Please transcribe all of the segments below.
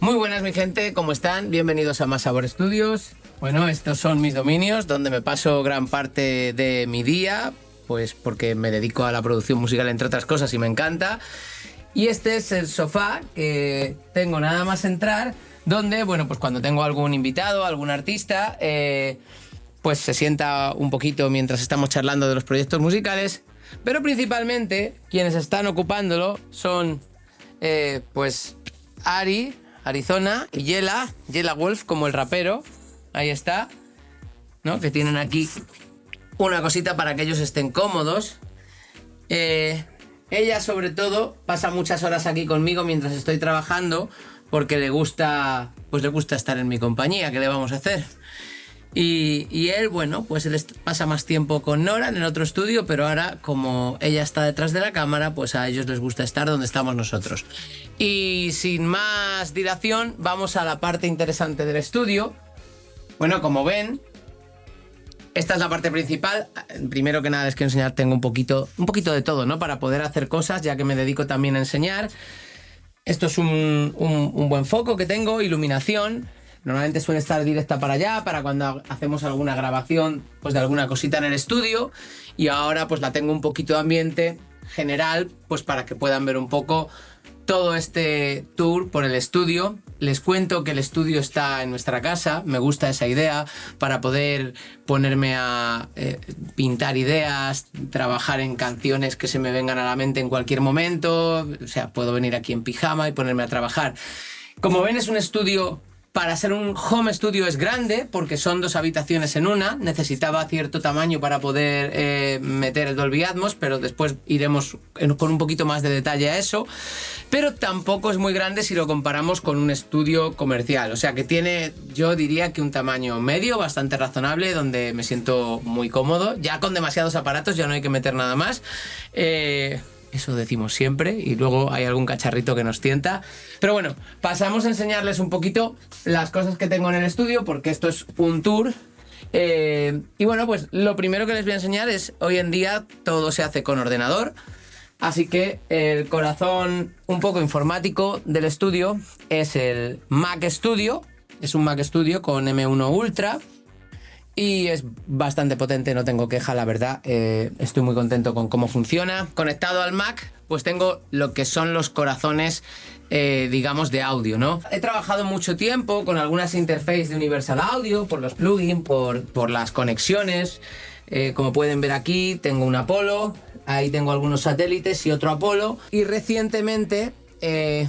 Muy buenas mi gente, ¿cómo están? Bienvenidos a Más Sabor Studios. Bueno, estos son mis dominios donde me paso gran parte de mi día, pues porque me dedico a la producción musical entre otras cosas y me encanta. Y este es el sofá que tengo nada más entrar, donde, bueno, pues cuando tengo algún invitado, algún artista, pues se sienta un poquito mientras estamos charlando de los proyectos musicales, pero principalmente quienes están ocupándolo son, pues, Arizona y Yela Wolf, como el rapero, ahí está, ¿no? Que tienen aquí una cosita para que ellos estén cómodos. Ella, sobre todo, pasa muchas horas aquí conmigo mientras estoy trabajando porque le gusta estar en mi compañía. ¿Qué le vamos a hacer? Y él, bueno, pues él pasa más tiempo con Nora en el otro estudio, pero ahora, como ella está detrás de la cámara, pues a ellos les gusta estar donde estamos nosotros. Y sin más dilación, vamos a la parte interesante del estudio. Bueno, como ven, esta es la parte principal. Primero que nada les quiero enseñar, tengo un poquito de todo, ¿no? Para poder hacer cosas, ya que me dedico también a enseñar. Esto es un buen foco que tengo, iluminación. Normalmente suele estar directa para allá, para cuando hacemos alguna grabación, pues de alguna cosita en el estudio. Y ahora pues la tengo un poquito de ambiente general, pues para que puedan ver un poco todo este tour por el estudio. Les cuento que el estudio está en nuestra casa, me gusta esa idea para poder ponerme a pintar ideas, trabajar en canciones que se me vengan a la mente en cualquier momento. O sea, puedo venir aquí en pijama y ponerme a trabajar. Como ven, es un estudio. Para ser un home studio es grande porque son 2 habitaciones en una. Necesitaba cierto tamaño para poder meter el Dolby Atmos, pero después iremos con un poquito más de detalle a eso. Pero tampoco es muy grande si lo comparamos con un estudio comercial. O sea que tiene, yo diría que un tamaño medio, bastante razonable, donde me siento muy cómodo. Ya con demasiados aparatos ya no hay que meter nada más. Eso decimos siempre y luego hay algún cacharrito que nos tienta. Pero bueno, pasamos a enseñarles un poquito las cosas que tengo en el estudio porque esto es un tour. Y bueno, pues lo primero que les voy a enseñar es, hoy en día todo se hace con ordenador. Así que el corazón un poco informático del estudio es el Mac Studio. Es un Mac Studio con M1 Ultra. Y es bastante potente, no tengo queja, la verdad. Estoy muy contento con cómo funciona. Conectado al Mac, pues tengo lo que son los corazones, digamos, de audio, ¿no? He trabajado mucho tiempo con algunas interfaces de Universal Audio, por los plugins, por las conexiones. Como pueden ver aquí, tengo un Apollo, ahí tengo algunos satélites y otro Apollo. Y recientemente he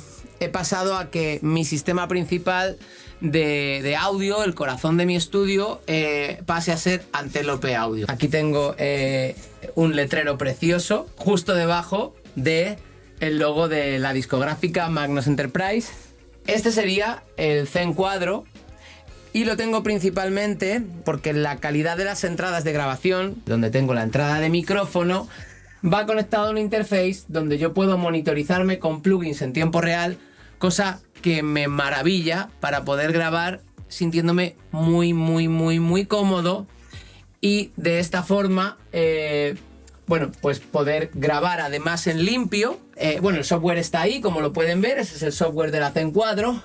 pasado a que mi sistema principal de audio, el corazón de mi estudio, pase a ser Antelope Audio. Aquí tengo un letrero precioso justo debajo de el logo de la discográfica Magnus Enterprise. Este sería el Zen Quadro y lo tengo principalmente porque la calidad de las entradas de grabación, donde tengo la entrada de micrófono, va conectado a una interface donde yo puedo monitorizarme con plugins en tiempo real, cosa que me maravilla para poder grabar sintiéndome muy cómodo y de esta forma, bueno, pues poder grabar además en limpio. Bueno, el software está ahí, como lo pueden ver, ese es el software de la Zen Quadro,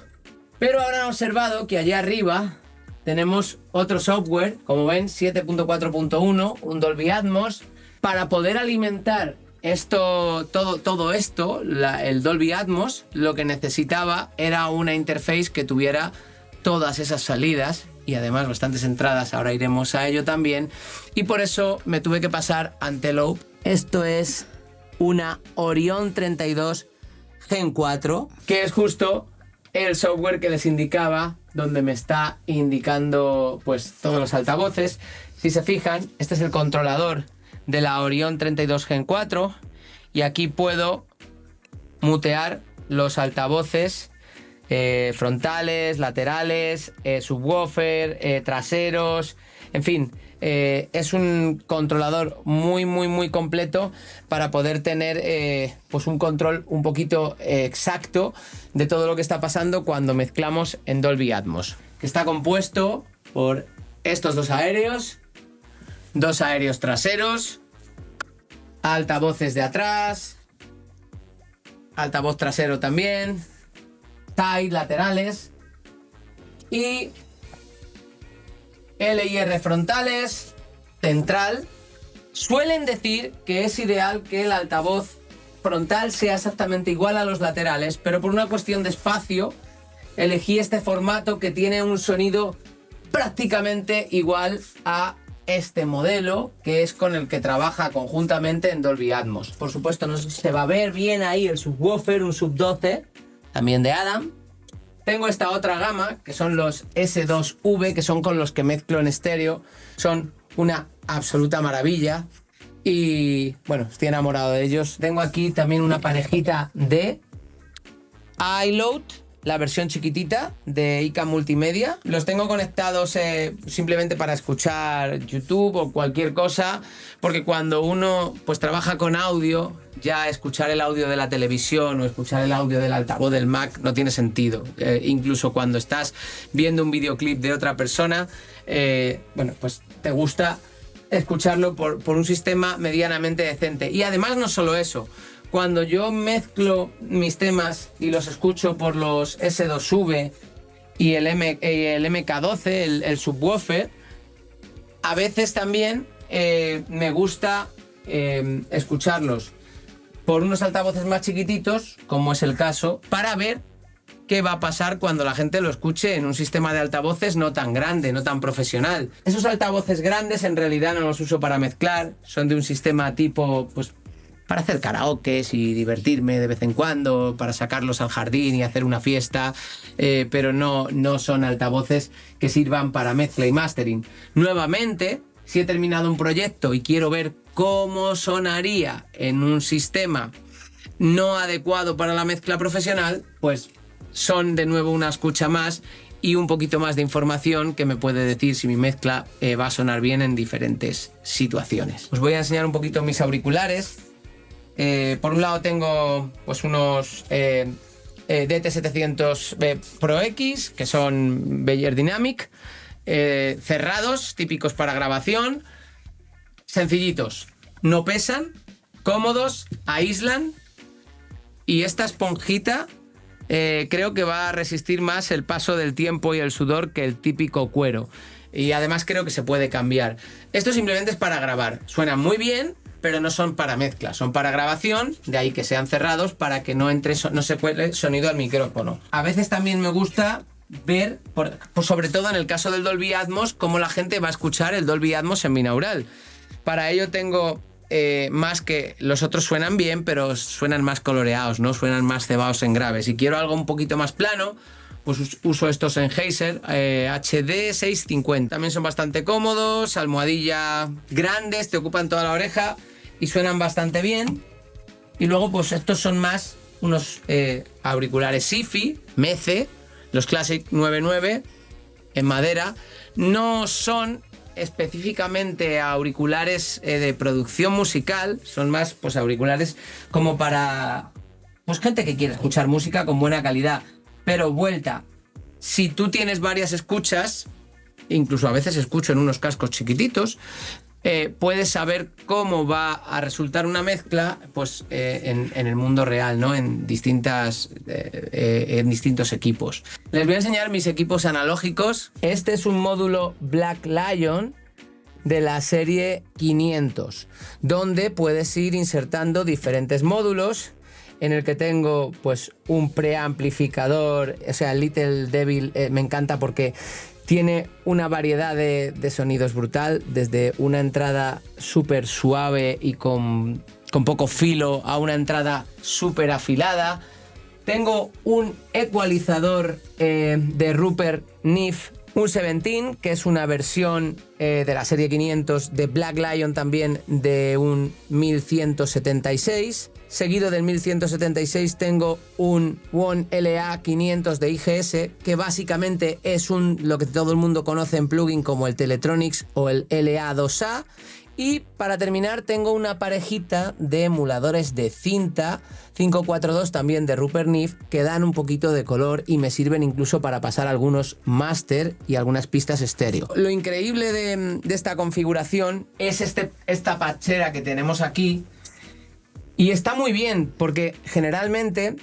pero ahora han observado que allá arriba tenemos otro software, como ven, 7.4.1, un Dolby Atmos, para poder alimentar todo esto, el Dolby Atmos. Lo que necesitaba era una interface que tuviera todas esas salidas y además bastantes entradas. Ahora iremos a ello también. Y por eso me tuve que pasar a Antelope. Esto es una Orion 32 Gen 4, que es justo el software que les indicaba, donde me está indicando pues todos los altavoces. Si se fijan, este es el controlador de la Orion 32 Gen 4 y aquí puedo mutear los altavoces frontales, laterales, subwoofer, traseros, en fin, es un controlador muy completo para poder tener pues un control un poquito exacto de todo lo que está pasando cuando mezclamos en Dolby Atmos, que está compuesto por estos 2 aéreos traseros, altavoces de atrás, altavoz trasero también, side, laterales, y L y R frontales, central. Suelen decir que es ideal que el altavoz frontal sea exactamente igual a los laterales, pero por una cuestión de espacio elegí este formato que tiene un sonido prácticamente igual a este modelo, que es con el que trabaja conjuntamente en Dolby Atmos. Por supuesto, no sé si se va a ver bien ahí el subwoofer, un sub 12, también de Adam. Tengo esta otra gama, que son los S2V, que son con los que mezclo en estéreo. Son una absoluta maravilla. Y bueno, estoy enamorado de ellos. Tengo aquí también una parejita de iLoad, la versión chiquitita de ICA Multimedia. Los tengo conectados simplemente para escuchar YouTube o cualquier cosa, porque cuando uno pues trabaja con audio, ya escuchar el audio de la televisión o escuchar el audio del altavoz del Mac no tiene sentido. Incluso cuando estás viendo un videoclip de otra persona, bueno, pues te gusta escucharlo por un sistema medianamente decente. Y además no solo eso, cuando yo mezclo mis temas y los escucho por los S2V y el MK12, el subwoofer, a veces también me gusta escucharlos por unos altavoces más chiquititos, como es el caso, para ver qué va a pasar cuando la gente lo escuche en un sistema de altavoces no tan grande, no tan profesional. Esos altavoces grandes en realidad no los uso para mezclar, son de un sistema tipo, pues, para hacer karaokes y divertirme de vez en cuando, para sacarlos al jardín y hacer una fiesta, pero no son altavoces que sirvan para mezcla y mastering. Nuevamente, si he terminado un proyecto y quiero ver cómo sonaría en un sistema no adecuado para la mezcla profesional, pues son de nuevo una escucha más y un poquito más de información que me puede decir si mi mezcla va a sonar bien en diferentes situaciones. Os voy a enseñar un poquito mis auriculares. Por un lado tengo pues unos DT700 Pro X, que son Beyer Dynamic, cerrados, típicos para grabación, sencillitos, no pesan, cómodos, aíslan, y esta esponjita creo que va a resistir más el paso del tiempo y el sudor que el típico cuero, y además creo que se puede cambiar. Esto simplemente es para grabar, suenan muy bien, pero no son para mezcla, son para grabación, de ahí que sean cerrados para que no entre, no se cuele sonido al micrófono. A veces también me gusta ver, sobre todo en el caso del Dolby Atmos, cómo la gente va a escuchar el Dolby Atmos en binaural. Para ello tengo más que los otros suenan bien, pero suenan más coloreados, ¿no? Suenan más cebados en grave. Si quiero algo un poquito más plano, pues uso estos Sennheiser HD 650. También son bastante cómodos, almohadilla grandes, te ocupan toda la oreja y suenan bastante bien. Y luego pues estos son más unos auriculares SiFi, Mece, los Classic 99 en madera. No son específicamente auriculares de producción musical, son más pues auriculares como para pues gente que quiere escuchar música con buena calidad. Pero vuelta, si tú tienes varias escuchas, incluso a veces escucho en unos cascos chiquititos, puedes saber cómo va a resultar una mezcla pues, en el mundo real, ¿no? En distintos equipos. Les voy a enseñar mis equipos analógicos. Este es un módulo Black Lion de la serie 500, donde puedes ir insertando diferentes módulos, en el que tengo pues un preamplificador, o sea, Little Devil me encanta porque tiene una variedad de sonidos brutal, desde una entrada súper suave y con poco filo a una entrada súper afilada. Tengo un ecualizador de Rupert Neve, un 17, que es una versión de la serie 500 de Black Lion, también de un 1176. Seguido del 1176 tengo un One LA500 de IGS, que básicamente es lo que todo el mundo conoce en plugin como el Teletronics o el LA2A. Y para terminar tengo una parejita de emuladores de cinta 542 también de Rupert Neve, que dan un poquito de color y me sirven incluso para pasar algunos máster y algunas pistas estéreo. Lo increíble de esta configuración es esta patchera que tenemos aquí. Y está muy bien porque generalmente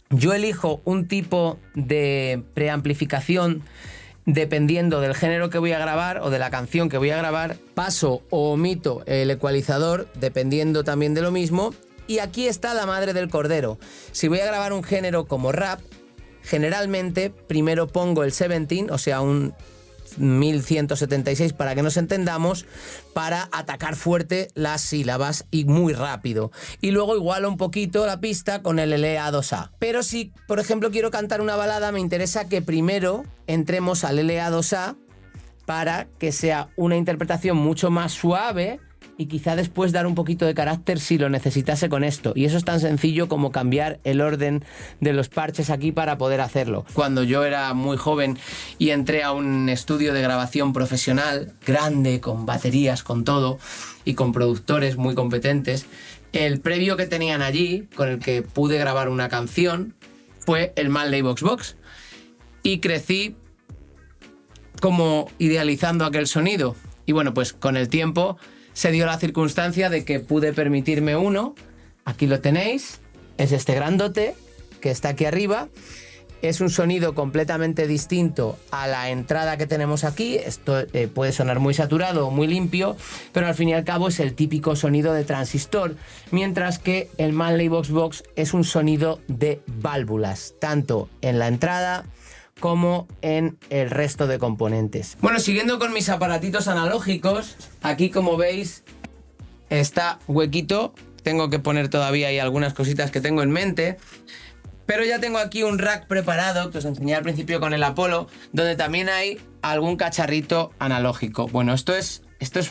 Yo elijo un tipo de preamplificación dependiendo del género que voy a grabar o de la canción que voy a grabar. Paso o omito el ecualizador dependiendo también de lo mismo. Y aquí está la madre del cordero. Si voy a grabar un género como rap, generalmente primero pongo el 17, o sea, un 1176 para que nos entendamos, para atacar fuerte las sílabas y muy rápido. Y luego igualo un poquito la pista con el LA2A. Pero si, por ejemplo, quiero cantar una balada, me interesa que primero entremos al LA2A para que sea una interpretación mucho más suave y quizá después dar un poquito de carácter si lo necesitase con esto. Y eso es tan sencillo como cambiar el orden de los parches aquí para poder hacerlo. Cuando yo era muy joven y entré a un estudio de grabación profesional, grande, con baterías, con todo, y con productores muy competentes, el previo que tenían allí, con el que pude grabar una canción, fue el Manley Box Box. Y crecí como idealizando aquel sonido. Y bueno, pues con el tiempo se dio la circunstancia de que pude permitirme uno. Aquí lo tenéis, es este grandote que está aquí arriba. Es un sonido completamente distinto a la entrada que tenemos aquí. Esto puede sonar muy saturado o muy limpio, pero al fin y al cabo es el típico sonido de transistor, mientras que el Manley Box Box es un sonido de válvulas, tanto en la entrada como en el resto de componentes. Bueno, siguiendo con mis aparatitos analógicos, aquí como veis está huequito. Tengo que poner todavía ahí algunas cositas que tengo en mente, pero ya tengo aquí un rack preparado que os enseñé al principio con el Apollo, donde también hay algún cacharrito analógico. Bueno, esto es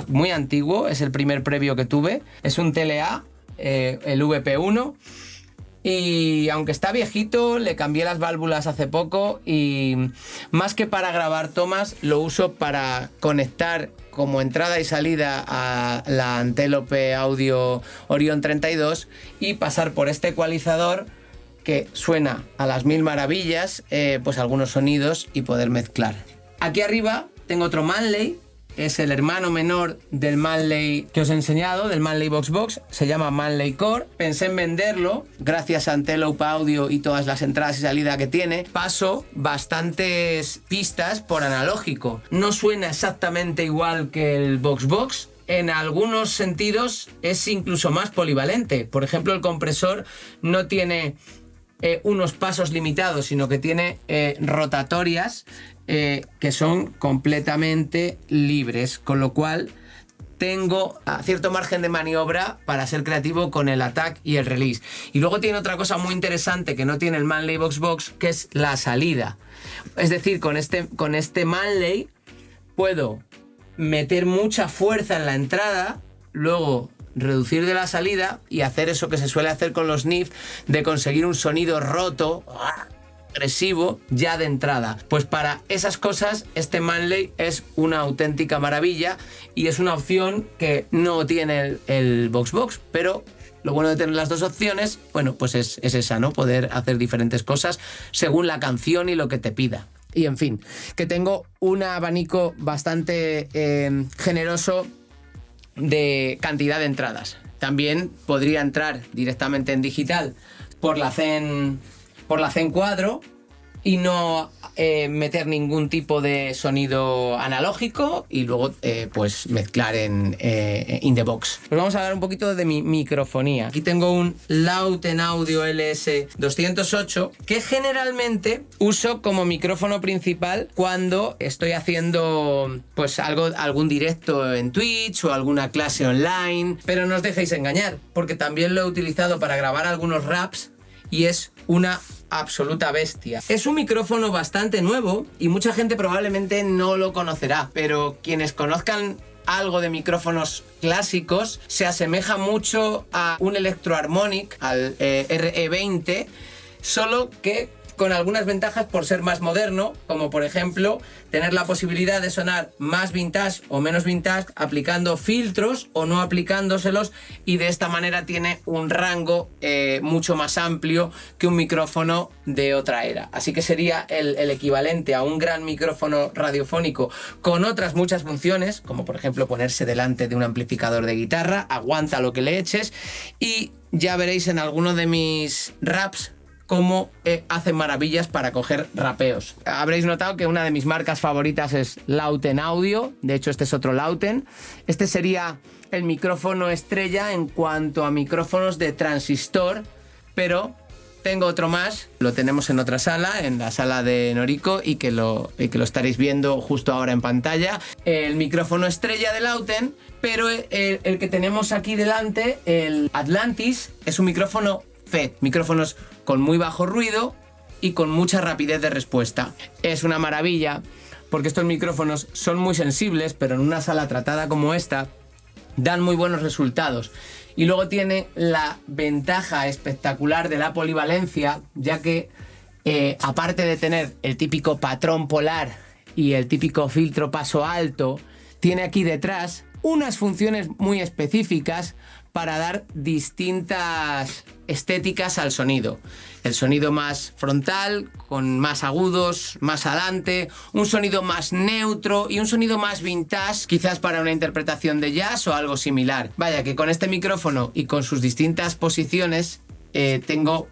muy antiguo, es el primer previo que tuve, es un TLA, el VP1. Y aunque está viejito, le cambié las válvulas hace poco y más que para grabar tomas, lo uso para conectar como entrada y salida a la Antelope Audio Orion 32 y pasar por este ecualizador que suena a las mil maravillas, pues algunos sonidos y poder mezclar. Aquí arriba tengo otro Manley. Es el hermano menor del Manley que os he enseñado, del Manley Box Box, se llama Manley Core. Pensé en venderlo, gracias a Antelope Audio y todas las entradas y salidas que tiene. Paso bastantes pistas por analógico. No suena exactamente igual que el Box Box. En algunos sentidos es incluso más polivalente. Por ejemplo, el compresor no tiene unos pasos limitados, sino que tiene rotatorias que son completamente libres, con lo cual tengo cierto margen de maniobra para ser creativo con el attack y el release. Y luego tiene otra cosa muy interesante que no tiene el Manley Box Box, que es la salida. Es decir, con este Manley puedo meter mucha fuerza en la entrada, luego reducir de la salida y hacer eso que se suele hacer con los NIF, de conseguir un sonido roto, agresivo, ya de entrada. Pues para esas cosas este Manley es una auténtica maravilla y es una opción que no tiene el Box Box, pero lo bueno de tener las dos opciones, bueno, pues es esa, ¿no? Poder hacer diferentes cosas según la canción y lo que te pida. Y en fin, que tengo un abanico bastante generoso de cantidad de entradas. También podría entrar directamente en digital por la Zen Quadro y no meter ningún tipo de sonido analógico y luego pues mezclar en in the box. Pues vamos a hablar un poquito de mi microfonía. Aquí tengo un Lauten Audio LS208 que generalmente uso como micrófono principal cuando estoy haciendo pues algún directo en Twitch o alguna clase online, pero no os dejéis engañar porque también lo he utilizado para grabar algunos raps y es una absoluta bestia. Es un micrófono bastante nuevo y mucha gente probablemente no lo conocerá, pero quienes conozcan algo de micrófonos clásicos se asemeja mucho a un Electro Harmonic, al RE20, solo que con algunas ventajas por ser más moderno, como por ejemplo tener la posibilidad de sonar más vintage o menos vintage aplicando filtros o no aplicándoselos, y de esta manera tiene un rango mucho más amplio que un micrófono de otra era. Así que sería el equivalente a un gran micrófono radiofónico con otras muchas funciones, como por ejemplo ponerse delante de un amplificador de guitarra, aguanta lo que le eches, y ya veréis en alguno de mis raps cómo hacen maravillas para coger rapeos. Habréis notado que una de mis marcas favoritas es Lauten Audio. De hecho, este es otro Lauten. Este sería el micrófono estrella en cuanto a micrófonos de transistor, pero tengo otro más. Lo tenemos en otra sala, en la sala de Noriko, y que lo estaréis viendo justo ahora en pantalla. El micrófono estrella de Lauten, pero el que tenemos aquí delante, el Atlantis, es un micrófono FET, micrófonos con muy bajo ruido y con mucha rapidez de respuesta. Es una maravilla porque estos micrófonos son muy sensibles, pero en una sala tratada como esta dan muy buenos resultados. Y luego tiene la ventaja espectacular de la polivalencia, ya que aparte de tener el típico patrón polar y el típico filtro paso alto, tiene aquí detrás unas funciones muy específicas para dar distintas estéticas al sonido. El sonido más frontal, con más agudos, más adelante, un sonido más neutro y un sonido más vintage, quizás para una interpretación de jazz o algo similar. Vaya, que con este micrófono y con sus distintas posiciones tengo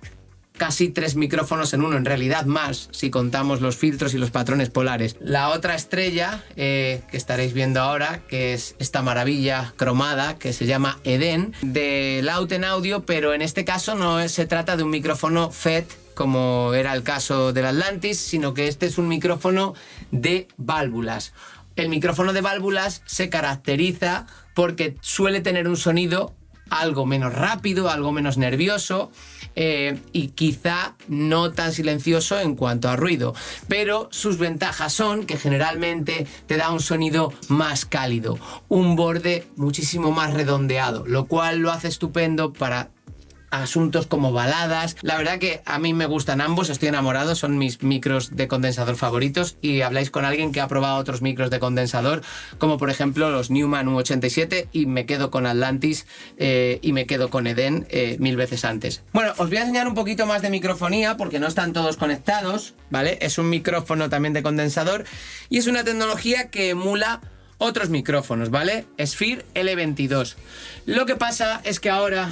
casi 3 micrófonos en uno, en realidad más, si contamos los filtros y los patrones polares. La otra estrella que estaréis viendo ahora, que es esta maravilla cromada, que se llama Eden, de Lauten Audio, pero en este caso no se trata de un micrófono FET, como era el caso del Atlantis, sino que este es un micrófono de válvulas. El micrófono de válvulas se caracteriza porque suele tener un sonido algo menos rápido, algo menos nervioso, y quizá no tan silencioso en cuanto a ruido, pero sus ventajas son que generalmente te da un sonido más cálido, un borde muchísimo más redondeado, lo cual lo hace estupendo para asuntos como baladas. La verdad que a mí me gustan ambos, estoy enamorado, son mis micros de condensador favoritos, y habláis con alguien que ha probado otros micros de condensador, como por ejemplo los Neumann U87, y me quedo con Atlantis y me quedo con Eden 1000 veces antes. Bueno, os voy a enseñar un poquito más de microfonía porque no están todos conectados, ¿vale? Es un micrófono también de condensador y es una tecnología que emula otros micrófonos, ¿vale? Sphere L22. Lo que pasa es que ahora,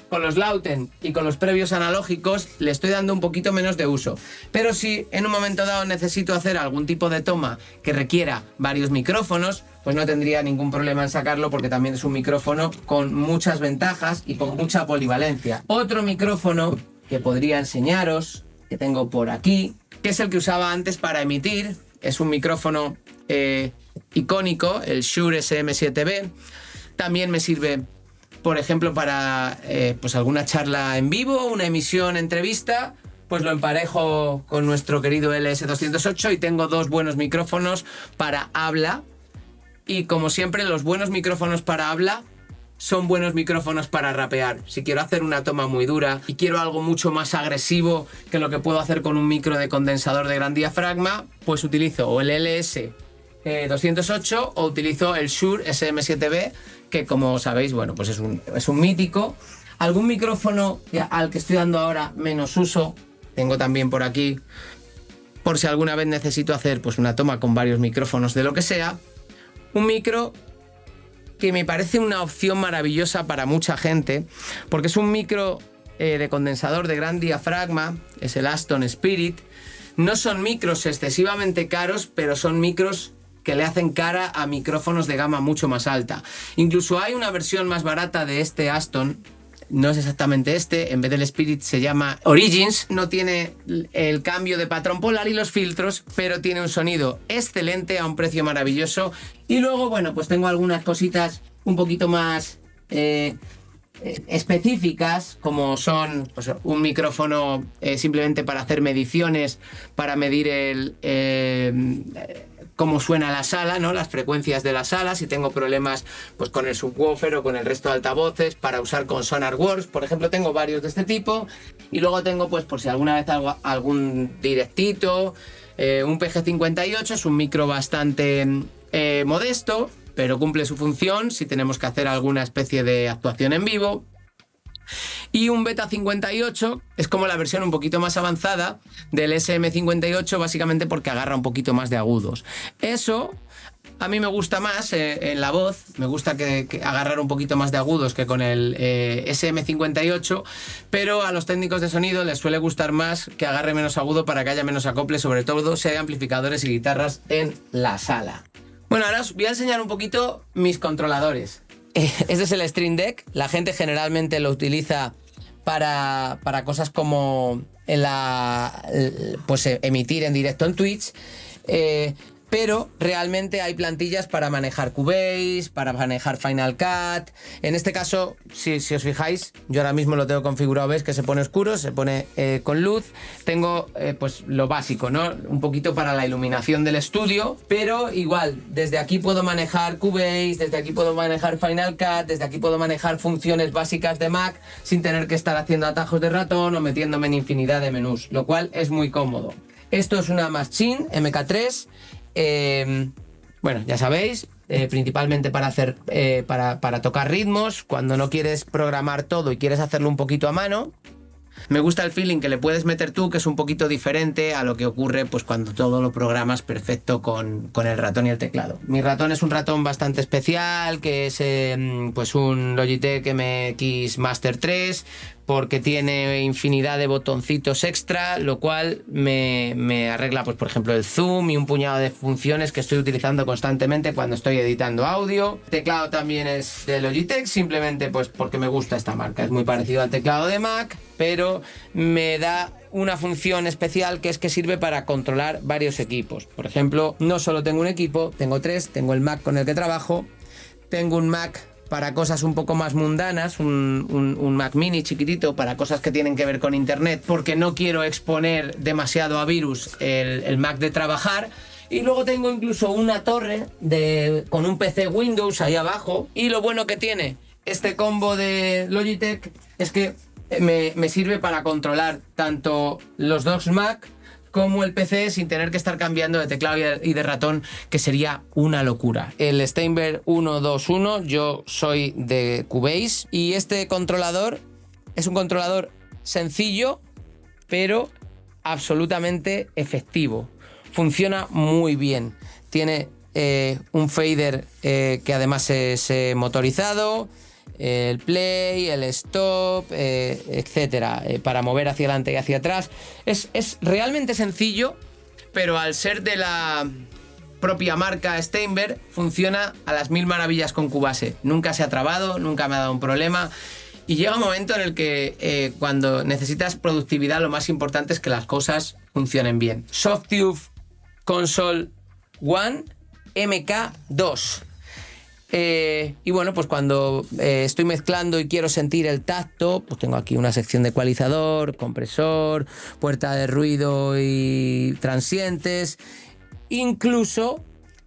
con los Lauten y con los previos analógicos, le estoy dando un poquito menos de uso. Pero si en un momento dado necesito hacer algún tipo de toma que requiera varios micrófonos, pues no tendría ningún problema en sacarlo, porque también es un micrófono con muchas ventajas y con mucha polivalencia. Otro micrófono que podría enseñaros, que tengo por aquí, que es el que usaba antes para emitir. Es un micrófono icónico, el Shure SM7B. También me sirve, por ejemplo, para pues alguna charla en vivo, una emisión, entrevista, pues lo emparejo con nuestro querido LS208 y tengo 2 buenos micrófonos para habla. Y como siempre, los buenos micrófonos para habla son buenos micrófonos para rapear. Si quiero hacer una toma muy dura y quiero algo mucho más agresivo que lo que puedo hacer con un micro de condensador de gran diafragma, pues utilizo o el LS208 o utilizo el Shure SM7B, que como sabéis, bueno, pues es un mítico. Algún micrófono al que estoy dando ahora menos uso, tengo también por aquí, por si alguna vez necesito hacer pues una toma con varios micrófonos de lo que sea. Un micro que me parece una opción maravillosa para mucha gente, porque es un micro de condensador de gran diafragma, es el Aston Spirit. No son micros excesivamente caros, pero son micros que le hacen cara a micrófonos de gama mucho más alta. Incluso hay una versión más barata de este Aston, no es exactamente este, en vez del Spirit se llama Origins, no tiene el cambio de patrón polar y los filtros, pero tiene un sonido excelente a un precio maravilloso. Y luego, bueno, pues tengo algunas cositas un poquito más específicas, como son pues, un micrófono simplemente para hacer mediciones, para medir cómo suena la sala, ¿no? Las frecuencias de la sala, si tengo problemas pues con el subwoofer o con el resto de altavoces, para usar con SonarWorks, por ejemplo, tengo varios de este tipo. Y luego tengo, pues por si alguna vez hago algún directito, un PG58, es un micro bastante modesto, pero cumple su función si tenemos que hacer alguna especie de actuación en vivo. Y un Beta 58 es como la versión un poquito más avanzada del SM58, básicamente porque agarra un poquito más de agudos. Eso a mí me gusta más en la voz, me gusta que agarrar un poquito más de agudos que con el SM58, pero a los técnicos de sonido les suele gustar más que agarre menos agudo para que haya menos acople, sobre todo si hay amplificadores y guitarras en la sala. Bueno, ahora os voy a enseñar un poquito mis controladores. Este es el Stream Deck, la gente generalmente lo utiliza para cosas como pues emitir en directo en Twitch, pero realmente hay plantillas para manejar Cubase, para manejar Final Cut. En este caso, si os fijáis, yo ahora mismo lo tengo configurado, ves que se pone oscuro, se pone con luz. Tengo pues lo básico, ¿no? Un poquito para la iluminación del estudio, pero igual, desde aquí puedo manejar Cubase, desde aquí puedo manejar Final Cut, desde aquí puedo manejar funciones básicas de Mac sin tener que estar haciendo atajos de ratón o metiéndome en infinidad de menús, lo cual es muy cómodo. Esto es una Maschine MK3. Bueno, ya sabéis, principalmente para hacer para tocar ritmos, cuando no quieres programar todo y quieres hacerlo un poquito a mano. Me gusta el feeling que le puedes meter tú, que es un poquito diferente a lo que ocurre pues cuando todo lo programas perfecto con el ratón y el teclado. Mi ratón es un ratón bastante especial, que es pues un Logitech MX Master 3, porque tiene infinidad de botoncitos extra, lo cual me arregla, pues por ejemplo, el zoom y un puñado de funciones que estoy utilizando constantemente cuando estoy editando audio. El teclado también es de Logitech, simplemente pues porque me gusta esta marca. Es muy parecido al teclado de Mac, pero me da una función especial, que es que sirve para controlar varios equipos. Por ejemplo, no solo tengo un equipo, tengo tres. Tengo el Mac con el que trabajo, tengo un Mac para cosas un poco más mundanas, un Mac mini chiquitito para cosas que tienen que ver con internet, porque no quiero exponer demasiado a virus el Mac de trabajar. Y luego tengo incluso una torre con un PC Windows ahí abajo. Y lo bueno que tiene este combo de Logitech es que me sirve para controlar tanto los dos Mac como el PC sin tener que estar cambiando de teclado y de ratón, que sería una locura. El Steinberg 121, yo soy de Cubase, y este controlador es un controlador sencillo pero absolutamente efectivo. Funciona muy bien. Tiene un fader que además es motorizado, el play, el stop, etcétera, para mover hacia adelante y hacia atrás. Es realmente sencillo, pero al ser de la propia marca Steinberg, funciona a las mil maravillas con Cubase. Nunca se ha trabado, nunca me ha dado un problema. Y llega un momento en el que cuando necesitas productividad, lo más importante es que las cosas funcionen bien. Softube Console One MK2. Y bueno, pues cuando estoy mezclando y quiero sentir el tacto, pues tengo aquí una sección de ecualizador, compresor, puerta de ruido y transientes. Incluso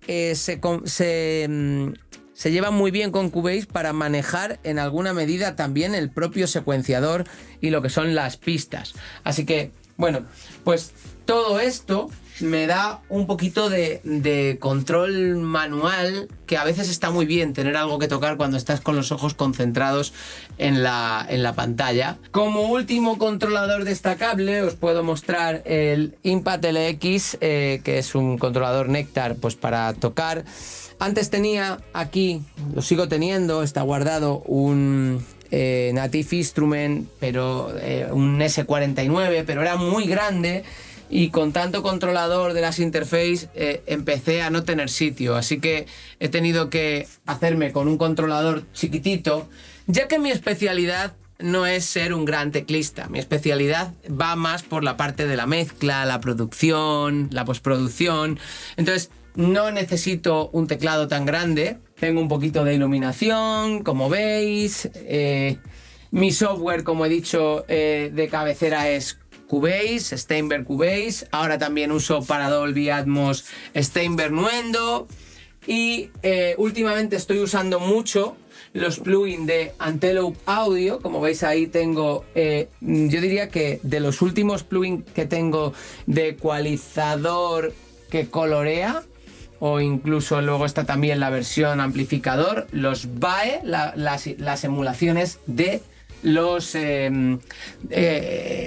se lleva muy bien con Cubase para manejar en alguna medida también el propio secuenciador y lo que son las pistas. Así que, bueno, pues todo esto me da un poquito de control manual, que a veces está muy bien tener algo que tocar cuando estás con los ojos concentrados en la pantalla. Como último controlador destacable os puedo mostrar el Impact LX, que es un controlador Nectar pues para tocar. Antes tenía aquí, lo sigo teniendo, está guardado un Native Instrument, pero un S49, pero era muy grande. Y con tanto controlador de las interfaces empecé a no tener sitio, así que he tenido que hacerme con un controlador chiquitito, ya que mi especialidad no es ser un gran teclista. Mi especialidad va más por la parte de la mezcla, la producción, la postproducción. Entonces no necesito un teclado tan grande. Tengo un poquito de iluminación, como veis. Mi software, como he dicho, de cabecera es Cubase, Steinberg Cubase. Ahora también uso para Dolby Atmos Steinberg Nuendo. Y últimamente estoy usando mucho los plugins de Antelope Audio. Como veis ahí tengo, yo diría que de los últimos plugins que tengo de ecualizador que colorea, o incluso luego está también la versión amplificador, los BAE, las emulaciones de los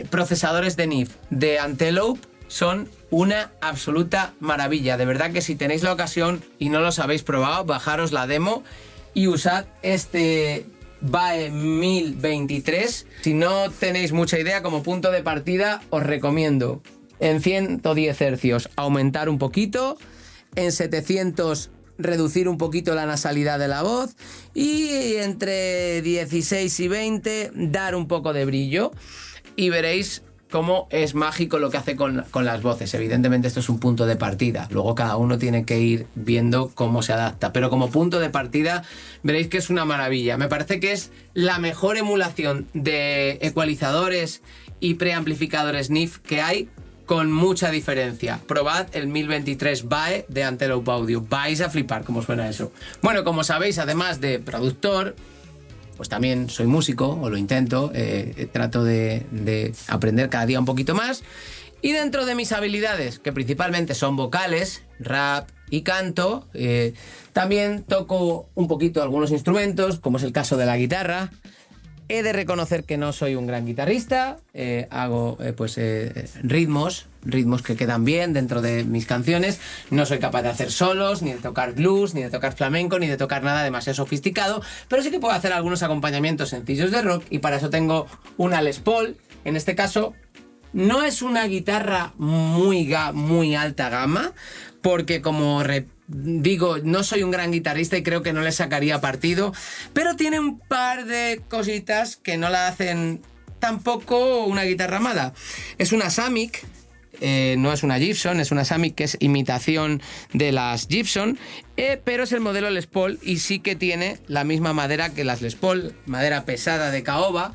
procesadores de NIF de Antelope son una absoluta maravilla. De verdad que si tenéis la ocasión y no los habéis probado, bajaros la demo y usad este BAE 1023. Si no tenéis mucha idea, como punto de partida os recomiendo en 110 Hz aumentar un poquito, en 700 reducir un poquito la nasalidad de la voz y entre 16 y 20 dar un poco de brillo y veréis cómo es mágico lo que hace con las voces. Evidentemente esto es un punto de partida, luego cada uno tiene que ir viendo cómo se adapta, pero como punto de partida veréis que es una maravilla. Me parece que es la mejor emulación de ecualizadores y preamplificadores NIF que hay, con mucha diferencia. Probad el 1023 BAE de Antelope Audio, vais a flipar cómo suena eso. Bueno, como sabéis, además de productor, pues también soy músico, o lo intento, trato de aprender cada día un poquito más. Y dentro de mis habilidades, que principalmente son vocales, rap y canto, también toco un poquito algunos instrumentos, como es el caso de la guitarra. He de reconocer que no soy un gran guitarrista, hago ritmos que quedan bien dentro de mis canciones. No soy capaz de hacer solos, ni de tocar blues, ni de tocar flamenco, ni de tocar nada demasiado sofisticado, pero sí que puedo hacer algunos acompañamientos sencillos de rock y para eso tengo una Les Paul. En este caso no es una guitarra muy alta gama, porque como digo, no soy un gran guitarrista y creo que no le sacaría partido, pero tiene un par de cositas que no la hacen tampoco una guitarra mala. Es una Samick, no es una Gibson, es una Samick que es imitación de las Gibson, pero es el modelo Les Paul y sí que tiene la misma madera que las Les Paul, madera pesada de caoba.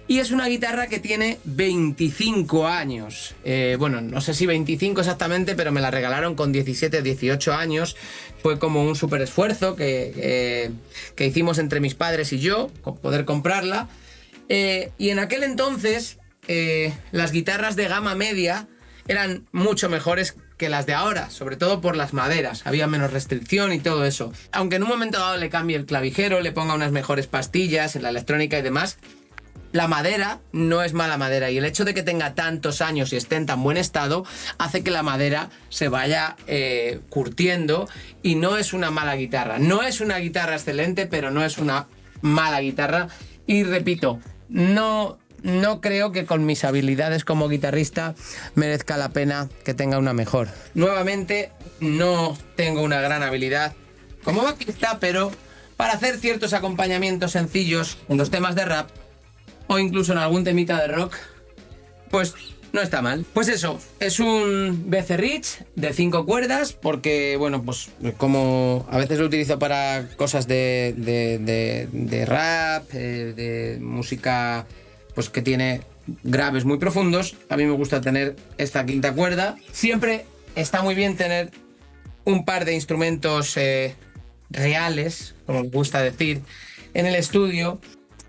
Y es una guitarra que tiene 25 años. Bueno, no sé si 25 exactamente, pero me la regalaron con 17 o 18 años. Fue como un súper esfuerzo que hicimos entre mis padres y yo, poder comprarla. Y en aquel entonces, las guitarras de gama media eran mucho mejores que las de ahora, sobre todo por las maderas. Había menos restricción y todo eso. Aunque en un momento dado le cambie el clavijero, le ponga unas mejores pastillas en la electrónica y demás, la madera no es mala madera, y el hecho de que tenga tantos años y esté en tan buen estado hace que la madera se vaya curtiendo, y no es una mala guitarra. No es una guitarra excelente, pero no es una mala guitarra. Y repito, no creo que con mis habilidades como guitarrista merezca la pena que tenga una mejor. Nuevamente, no tengo una gran habilidad como bajista, pero para hacer ciertos acompañamientos sencillos en los temas de rap o incluso en algún temita de rock, pues no está mal. Pues eso, es un BC Rich de 5 cuerdas, porque, bueno, pues como a veces lo utilizo para cosas de rap, de música pues que tiene graves muy profundos, a mí me gusta tener esta quinta cuerda. Siempre está muy bien tener un par de instrumentos reales, como me gusta decir, en el estudio.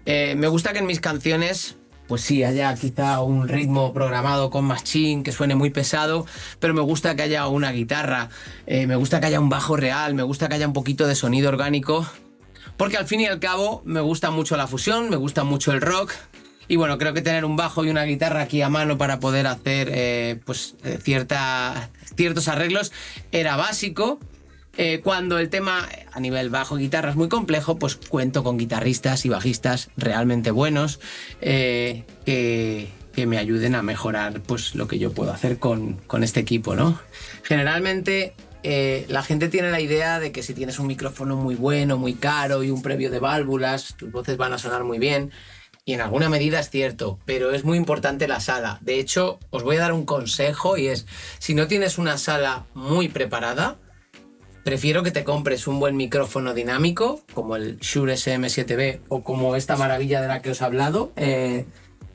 Me gusta que en mis canciones, pues sí, haya quizá un ritmo programado con machine que suene muy pesado, pero me gusta que haya una guitarra, me gusta que haya un bajo real, me gusta que haya un poquito de sonido orgánico, porque al fin y al cabo me gusta mucho la fusión, me gusta mucho el rock, y bueno, creo que tener un bajo y una guitarra aquí a mano para poder hacer ciertos arreglos era básico. Cuando el tema a nivel bajo guitarra es muy complejo, pues cuento con guitarristas y bajistas realmente buenos que me ayuden a mejorar pues lo que yo puedo hacer con este equipo, ¿no? Generalmente la gente tiene la idea de que si tienes un micrófono muy bueno, muy caro y un previo de válvulas, tus voces van a sonar muy bien. Y en alguna medida es cierto, pero es muy importante la sala. De hecho, os voy a dar un consejo, y es, si no tienes una sala muy preparada, prefiero que te compres un buen micrófono dinámico, como el Shure SM7B o como esta maravilla de la que os he hablado, el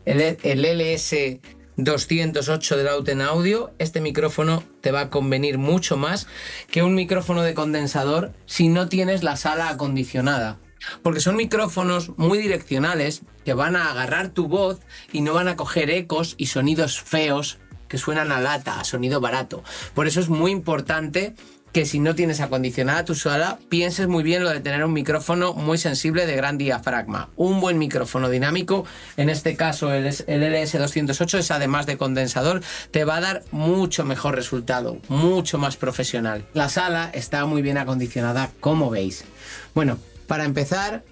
LS208 de Lauten Audio. Este micrófono te va a convenir mucho más que un micrófono de condensador si no tienes la sala acondicionada. Porque son micrófonos muy direccionales que van a agarrar tu voz y no van a coger ecos y sonidos feos que suenan a lata, a sonido barato. Por eso es muy importante que si no tienes acondicionada tu sala, pienses muy bien lo de tener un micrófono muy sensible de gran diafragma. Un buen micrófono dinámico, en este caso el LS208, es además de condensador, te va a dar mucho mejor resultado, mucho más profesional. La sala está muy bien acondicionada, como veis. Bueno, para empezar,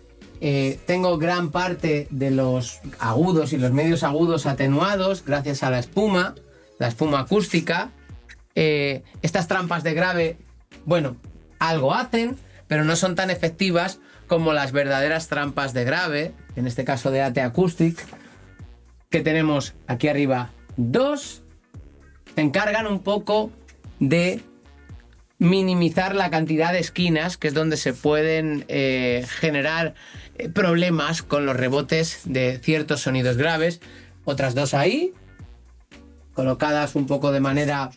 tengo gran parte de los agudos y los medios agudos atenuados gracias a la espuma acústica. Estas trampas de grave, bueno, algo hacen, pero no son tan efectivas como las verdaderas trampas de grave, en este caso de AT Acoustic, que tenemos aquí arriba dos. Se encargan un poco de minimizar la cantidad de esquinas, que es donde se pueden generar problemas con los rebotes de ciertos sonidos graves. Otras dos ahí, colocadas un poco de manera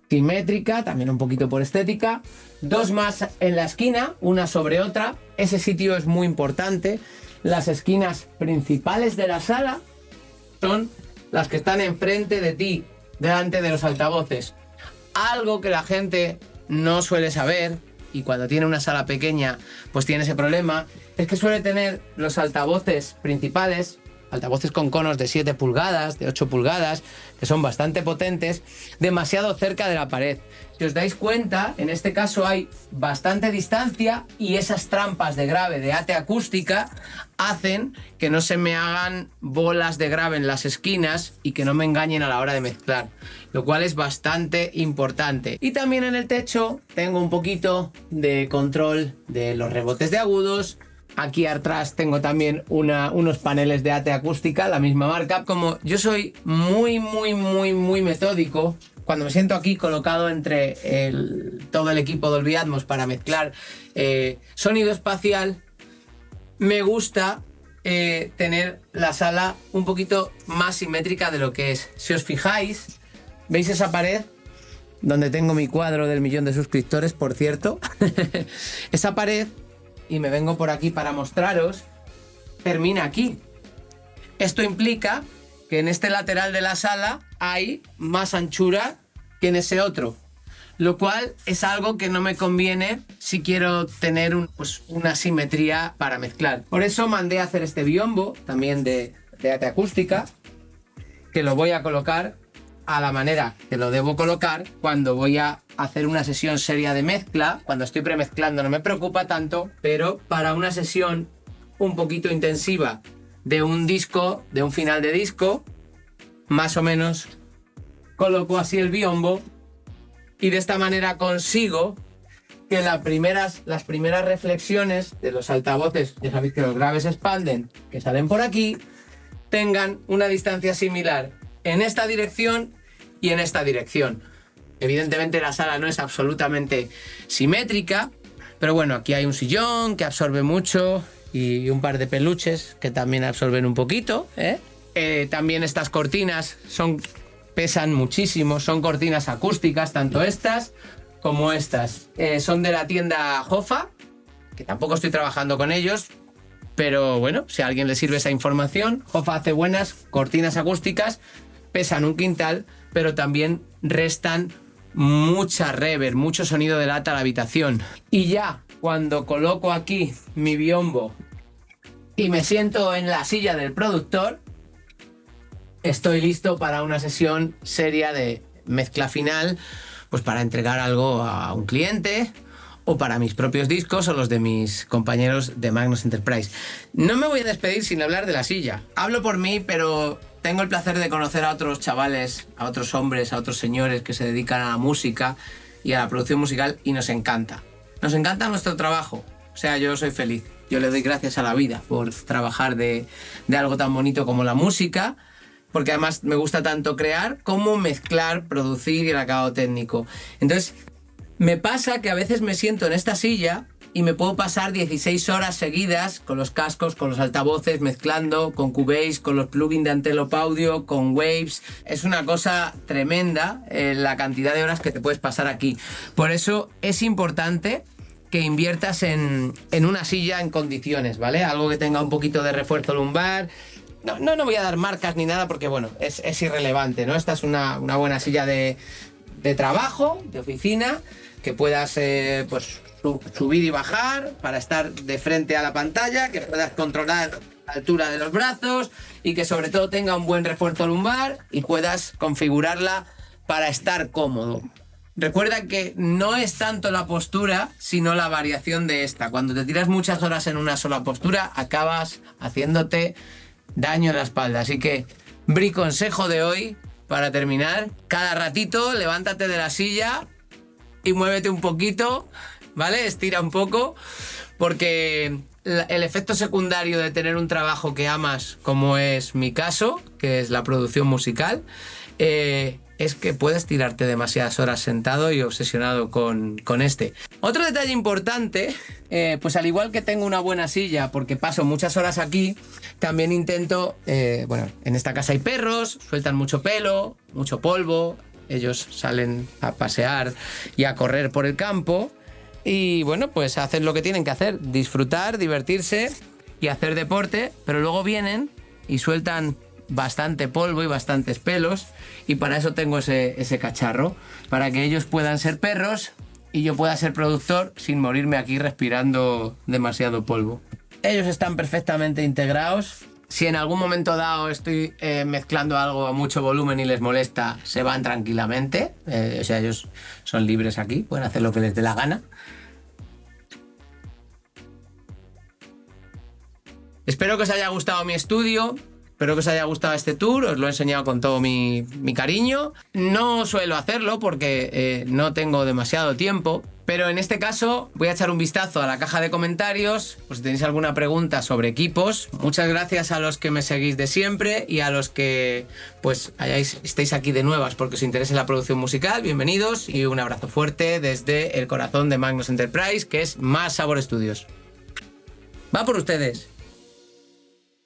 simétrica, también un poquito por estética. Dos más en la esquina, una sobre otra. Ese sitio es muy importante. Las esquinas principales de la sala son las que están enfrente de ti, delante de los altavoces. Algo que la gente no suele saber, y cuando tiene una sala pequeña pues tiene ese problema, es que suele tener los altavoces principales, altavoces con conos de 7 pulgadas, de 8 pulgadas, que son bastante potentes, demasiado cerca de la pared. Si os dais cuenta, en este caso hay bastante distancia y esas trampas de grave de AT acústica hacen que no se me hagan bolas de grave en las esquinas y que no me engañen a la hora de mezclar, lo cual es bastante importante. Y también en el techo tengo un poquito de control de los rebotes de agudos. Aquí atrás tengo también unos paneles de AT acústica, la misma marca. Como yo soy muy metódico, cuando me siento aquí colocado entre todo el equipo Dolby Atmos para mezclar sonido espacial, me gusta tener la sala un poquito más simétrica de lo que es. Si os fijáis, ¿veis esa pared? Donde tengo mi cuadro del 1.000.000 de suscriptores, por cierto. Esa pared, y me vengo por aquí para mostraros, termina aquí. Esto implica que en este lateral de la sala hay más anchura que en ese otro, lo cual es algo que no me conviene si quiero tener una simetría para mezclar. Por eso mandé a hacer este biombo, también de AT acústica, que lo voy a colocar a la manera que lo debo colocar cuando voy a hacer una sesión seria de mezcla. Cuando estoy premezclando no me preocupa tanto, pero para una sesión un poquito intensiva de un disco, de un final de disco, más o menos coloco así el biombo y de esta manera consigo que las primeras reflexiones de los altavoces, ya sabéis que los graves expanden, que salen por aquí, tengan una distancia similar en esta dirección y en esta dirección. Evidentemente la sala no es absolutamente simétrica, pero bueno, aquí hay un sillón que absorbe mucho y un par de peluches que también absorben un poquito, también estas cortinas pesan muchísimo, son cortinas acústicas, tanto estas como estas. Son de la tienda Jofa, que tampoco estoy trabajando con ellos, pero bueno, si a alguien le sirve esa información, Jofa hace buenas cortinas acústicas, pesan 1 quintal, pero también restan mucha reverb, mucho sonido de lata a la habitación. Y ya cuando coloco aquí mi biombo y me siento en la silla del productor, estoy listo para una sesión seria de mezcla final, pues para entregar algo a un cliente o para mis propios discos o los de mis compañeros de Magnus Enterprise. No me voy a despedir sin hablar de la silla. Hablo por mí, pero tengo el placer de conocer a otros chavales, a otros hombres, a otros señores que se dedican a la música y a la producción musical y nos encanta. Nos encanta nuestro trabajo. O sea, yo soy feliz. Yo le doy gracias a la vida por trabajar de algo tan bonito como la música, porque además me gusta tanto crear como mezclar, producir y el acabado técnico. Entonces, me pasa que a veces me siento en esta silla y me puedo pasar 16 horas seguidas con los cascos, con los altavoces, mezclando, con Cubase, con los plugins de Antelope Audio, con Waves. Es una cosa tremenda la cantidad de horas que te puedes pasar aquí. Por eso es importante que inviertas en una silla en condiciones, ¿vale? Algo que tenga un poquito de refuerzo lumbar. No voy a dar marcas ni nada porque, bueno, es irrelevante, ¿no? Esta es una buena silla de trabajo, de oficina, que puedas pues subir y bajar para estar de frente a la pantalla, que puedas controlar la altura de los brazos y que sobre todo tenga un buen refuerzo lumbar y puedas configurarla para estar cómodo. Recuerda que no es tanto la postura, sino la variación de esta. Cuando te tiras muchas horas en una sola postura, acabas haciéndote daño en la espalda. Así que, consejo de hoy, para terminar, cada ratito levántate de la silla y muévete un poquito, ¿vale? Estira un poco, porque el efecto secundario de tener un trabajo que amas, como es mi caso, que es la producción musical, es que puedes tirarte demasiadas horas sentado y obsesionado con este. Otro detalle importante, pues al igual que tengo una buena silla porque paso muchas horas aquí, también intento, bueno, en esta casa hay perros, sueltan mucho pelo, mucho polvo, ellos salen a pasear y a correr por el campo y bueno, pues hacen lo que tienen que hacer, disfrutar, divertirse y hacer deporte, pero luego vienen y sueltan bastante polvo y bastantes pelos y para eso tengo ese cacharro, para que ellos puedan ser perros y yo pueda ser productor sin morirme aquí respirando demasiado polvo. Ellos están perfectamente integrados. Si en algún momento dado estoy mezclando algo a mucho volumen y les molesta, se van tranquilamente. O sea, ellos son libres aquí, pueden hacer lo que les dé la gana. Espero que os haya gustado mi estudio. Espero que os haya gustado este tour, os lo he enseñado con todo mi cariño. No suelo hacerlo porque no tengo demasiado tiempo, pero en este caso voy a echar un vistazo a la caja de comentarios, pues si tenéis alguna pregunta sobre equipos. Muchas gracias a los que me seguís de siempre y a los que pues estéis aquí de nuevas porque os interese la producción musical. Bienvenidos y un abrazo fuerte desde el corazón de Magnus Enterprise, que es Más Sabor Studios. ¡Va por ustedes!